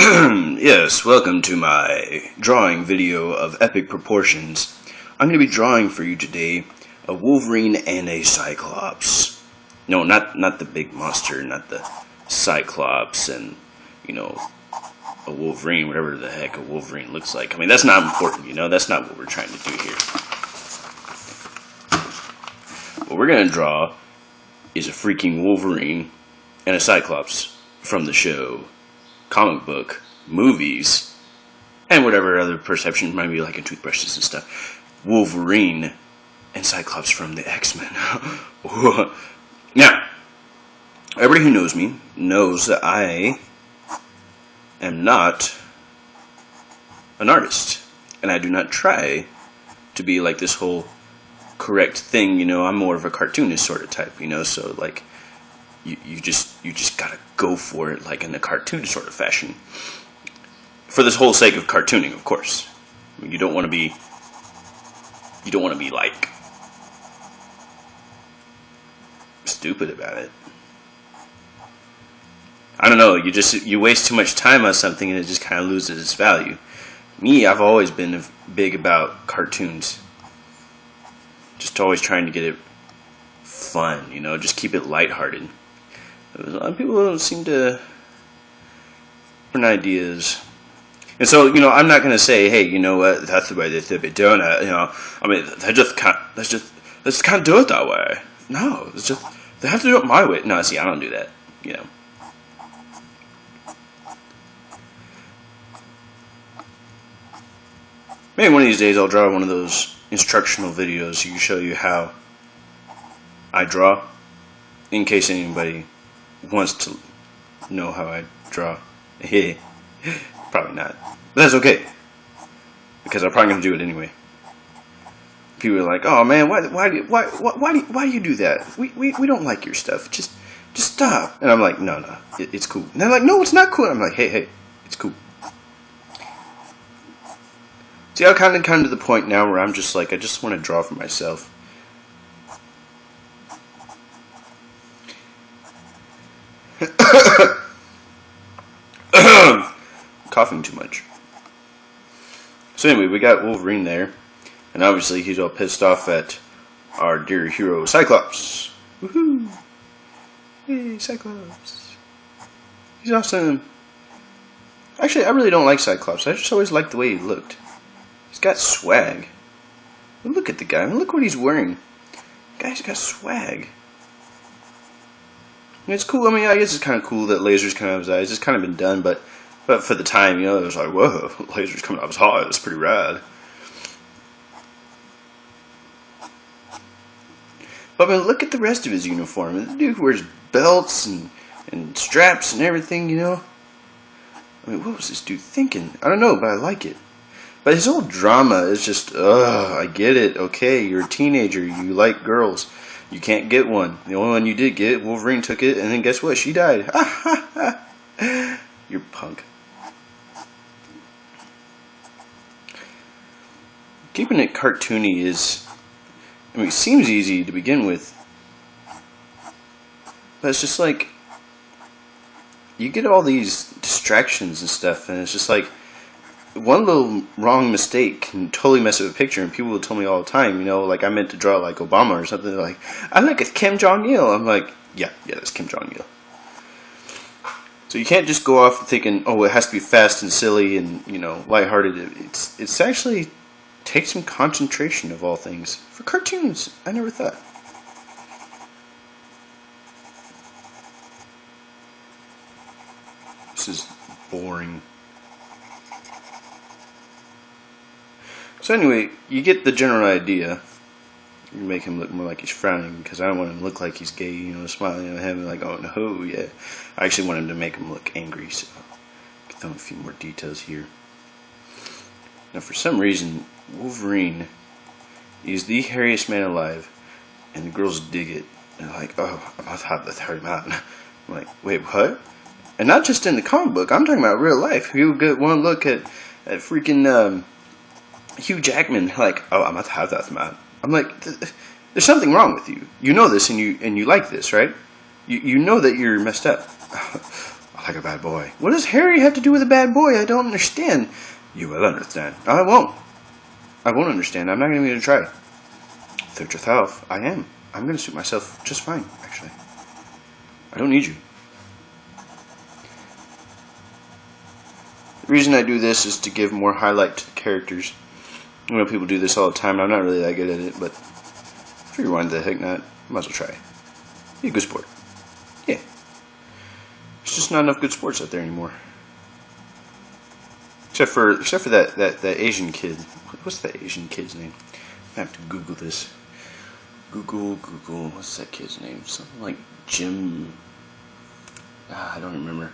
Yes, welcome to my drawing video of epic proportions. I'm going to be drawing for you today a Wolverine and a Cyclops. No, not the big monster, not the Cyclops and, a Wolverine, whatever the heck a Wolverine looks like. I mean, that's not important, that's not what we're trying to do here. What we're going to draw is a freaking Wolverine and a Cyclops from the show, comic book, movies, and whatever other perception might be, like in toothbrushes and stuff. Wolverine and Cyclops from the X-Men. Now, everybody who knows me knows that I am not an artist, and I do not try to be like this whole correct thing. I'm more of a cartoonist sort of type, so like you just gotta go for it, like in a cartoon sort of fashion, for this whole sake of cartooning, of course. I mean, you don't want to be like stupid about it. I don't know, you waste too much time on something and it just kind of loses its value. Me, I've always been big about cartoons, just always trying to get it fun, just keep it lighthearted. A lot of people don't seem to different ideas. And so, I'm not going to say, hey, you know what, that's the way they should be doing it, I mean, they just can't do it that way. No, it's just, they have to do it my way. No, see, I don't do that, Maybe one of these days I'll draw one of those instructional videos to show you how I draw, in case anybody wants to know how I draw. Probably not, but that's okay, because I'm probably gonna do it anyway. People are like, "Oh man, why do you do that? We don't like your stuff. Just stop." And I'm like, "No, it's cool." And they're like, "No, it's not cool." I'm like, "Hey, it's cool." See, I've kind of come to the point now where I'm just like, I just want to draw for myself. Coughing too much. So anyway, we got Wolverine there, and obviously he's all pissed off at our dear hero Cyclops. Woohoo! Hey, Cyclops. He's awesome. Actually, I really don't like Cyclops. I just always liked the way he looked. He's got swag. Look at the guy. I mean, look what he's wearing. The guy's got swag. And it's cool. I mean, I guess it's kind of cool that lasers come out of his eyes. It's kind of been done, but for the time, it was like, whoa, lasers coming out of his heart. It's pretty rad. But I mean, look at the rest of his uniform. The dude wears belts and straps and everything, I mean, what was this dude thinking? I don't know, but I like it. But his whole drama is just, I get it. Okay, you're a teenager. You like girls. You can't get one. The only one you did get, Wolverine took it, and then guess what? She died. You're punk. Keeping it cartoony is, it seems easy to begin with. But it's just like, you get all these distractions and stuff, and it's just like, one little wrong mistake can totally mess up a picture, and people will tell me all the time, like I meant to draw like Obama or something. They're like, I like it, Kim Jong-il. I'm like, yeah, that's Kim Jong-il. So you can't just go off thinking, oh, it has to be fast and silly and, lighthearted. It's actually takes some concentration, of all things, for cartoons. I never thought. This is boring. So anyway, you get the general idea. You make him look more like he's frowning, because I don't want him to look like he's gay, smiling at him like, oh no, yeah. I actually want him to make him look angry, so I can throw a few more details here. Now, for some reason, Wolverine is the hairiest man alive, and the girls dig it. They're like, oh, I'm about to have the hairy man. I'm like, wait, what? And not just in the comic book, I'm talking about real life. You get one look at freaking Hugh Jackman, like, oh, I'm about to have that man. I'm like, there's something wrong with you. You know this, and you like this, right? You know that you're messed up. I like a bad boy. What does Harry have to do with a bad boy? I don't understand. You will understand. I won't. I won't understand. I'm not even going to try. Third yourself. I am. I'm going to suit myself just fine, actually. I don't need you. The reason I do this is to give more highlight to the characters. I know people do this all the time, and I'm not really that good at it, but if you're one the heck not, might as well try. Be a good sport. Yeah. There's just not enough good sports out there anymore. Except for that Asian kid. What's that Asian kid's name? I have to Google this. Google. What's that kid's name? Something like Jim. I don't remember.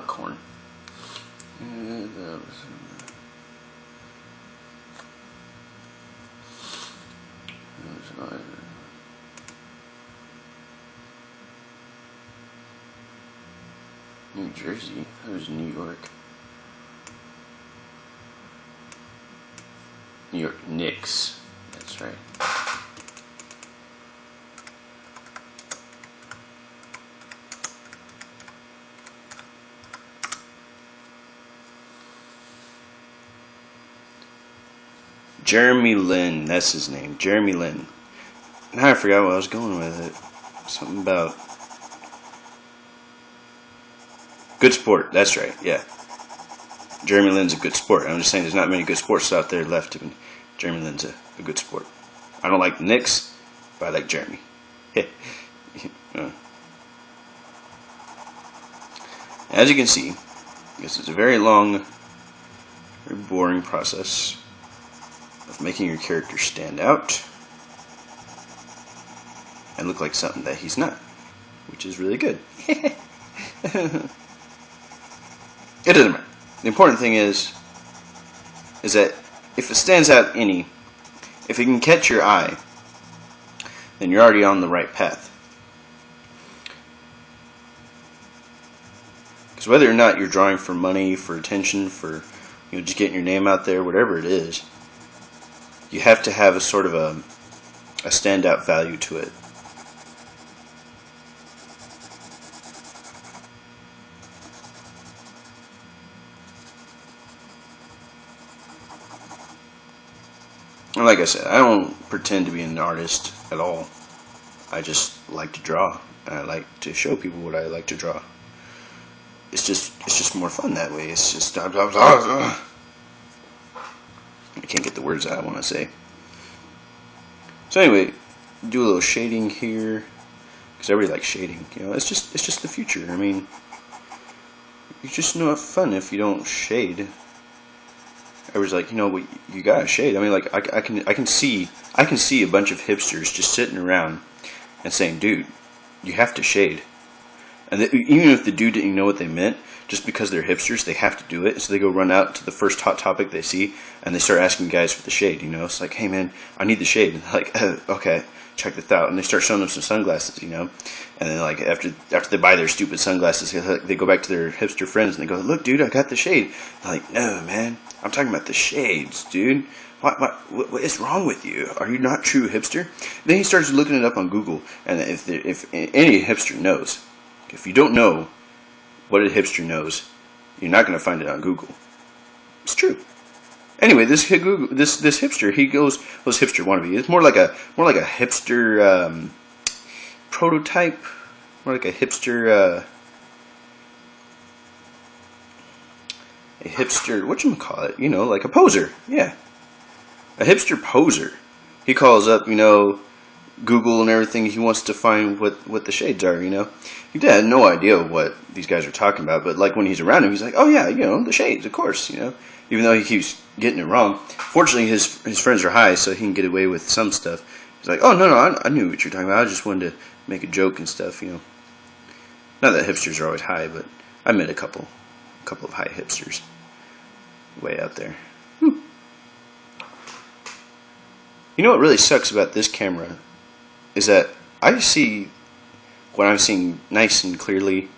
Corn. New Jersey. That was New York. New York Knicks. That's right. Jeremy Lin, that's his name. Jeremy Lin. Now I forgot what I was going with it. Something about good sport. That's right. Yeah. Jeremy Lin's a good sport. I'm just saying there's not many good sports out there left. And Jeremy Lin's a good sport. I don't like the Knicks, but I like Jeremy. As you can see, this is a very long, very boring process of making your character stand out and look like something that he's not, which is really good. It doesn't matter. The important thing is that if it stands out any, if it can catch your eye, then you're already on the right path. Because whether or not you're drawing for money, for attention, for just getting your name out there, whatever it is, you have to have a sort of a standout value to it. And like I said, I don't pretend to be an artist at all. I just like to draw, and I like to show people what I like to draw. It's just more fun that way. It's just I can't get the words out I want to say. So anyway, do a little shading here because I really like shading. It's just the future. I mean, you just know it's fun if you don't shade. I was like, you gotta shade. I mean, like I can see a bunch of hipsters just sitting around and saying, dude, you have to shade. And even if the dude didn't know what they meant, just because they're hipsters, they have to do it. So they go run out to the first hot topic they see, and they start asking guys for the shade. It's like, hey man, I need the shade. And they're like, okay, check this out. And they start showing them some sunglasses, And then like after they buy their stupid sunglasses, they go back to their hipster friends and they go, look, dude, I got the shade. They're like, no, man, I'm talking about the shades, dude. What is wrong with you? Are you not true hipster? Then he starts looking it up on Google, and if any hipster knows. If you don't know what a hipster knows, you're not going to find it on Google. It's true. Anyway, this hipster, he goes, this hipster wannabe. It's more like a hipster prototype, more like a hipster whatchamacallit, like a poser. Yeah, a hipster poser. He calls up, Google and everything. He wants to find what the shades are, He had no idea what these guys are talking about, but like when he's around him, he's like, oh yeah, the shades, of course, Even though he keeps getting it wrong. Fortunately, his friends are high, so he can get away with some stuff. He's like, oh no, I knew what you're talking about. I just wanted to make a joke and stuff, Not that hipsters are always high, but I met a couple of high hipsters way out there. Whew. What really sucks about this camera is that I see what I'm seeing nice and clearly,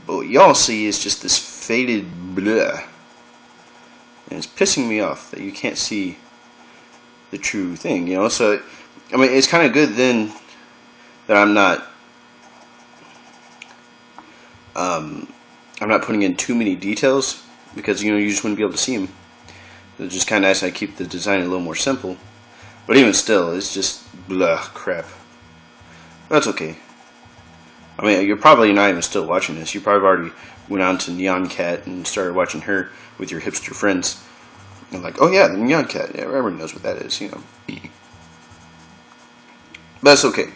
but what y'all see is just this faded bleh. And it's pissing me off that you can't see the true thing, So I mean, it's kind of good then that I'm not putting in too many details because you just wouldn't be able to see them. It's just kind of nice. I keep the design a little more simple, but even still, it's just blah crap. That's okay. I mean, you're probably not even still watching this. You probably already went on to Neon Cat and started watching her with your hipster friends. And like, oh yeah, the Neon Cat. Yeah, everyone knows what that is, But that's okay,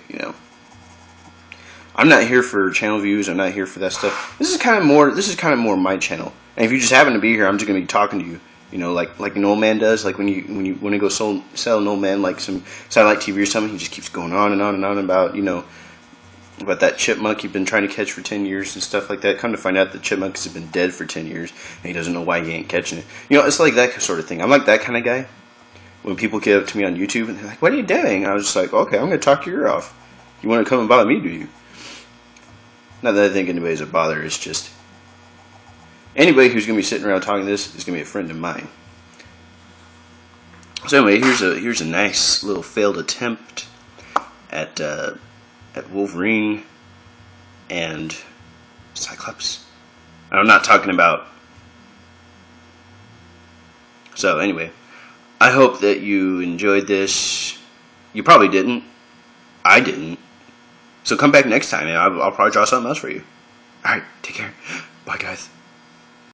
I'm not here for channel views. I'm not here for that stuff. This is kind of more my channel. And if you just happen to be here, I'm just gonna be talking to you. Like an old man does. Like when you want to go sell an old man like some satellite TV or something, he just keeps going on and on and on about about that chipmunk you've been trying to catch for 10 years and stuff like that. Come to find out the chipmunks have been dead for 10 years and he doesn't know why he ain't catching it. It's like that sort of thing. I'm like that kind of guy. When people get up to me on YouTube and they're like, "What are you doing?" I was just like, "Okay, I'm going to talk your ear off. You want to come and bother me, do you?" Not that I think anybody's a bother. It's just anybody who's going to be sitting around talking this is going to be a friend of mine. So anyway, here's a nice little failed attempt at Wolverine and Cyclops. I'm not talking about. So anyway, I hope that you enjoyed this. You probably didn't. I didn't. So come back next time and I'll probably draw something else for you. Alright, take care. Bye guys.